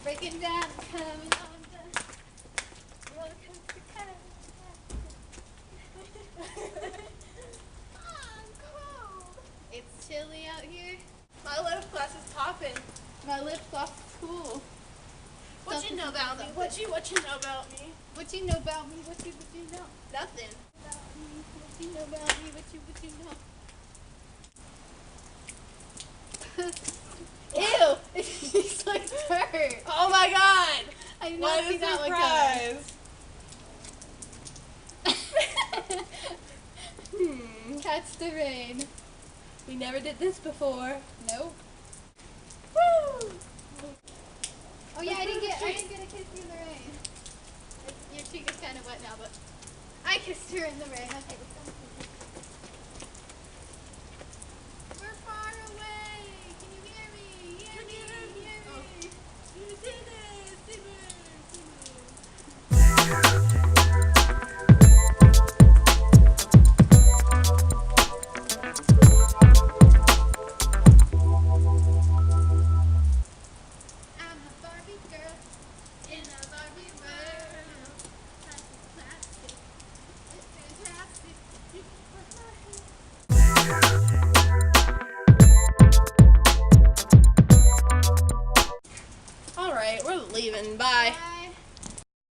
Breaking down, coming on the roller coaster, coming I'm cold. It's chilly out here. My lip gloss is popping. My lip gloss is cool. What you know about me? What you know about me? What you know about me? What you know? Nothing. About me? What you know about me? What you know? Ew! She's like hurt. Oh my god! I did What not see a that one coming. Catch the rain. We never did this before. Nope. Woo! Oh yeah, I didn't get a kiss you in the rain. Your cheek is kind of wet now, but I kissed her in the rain. Okay, let's go.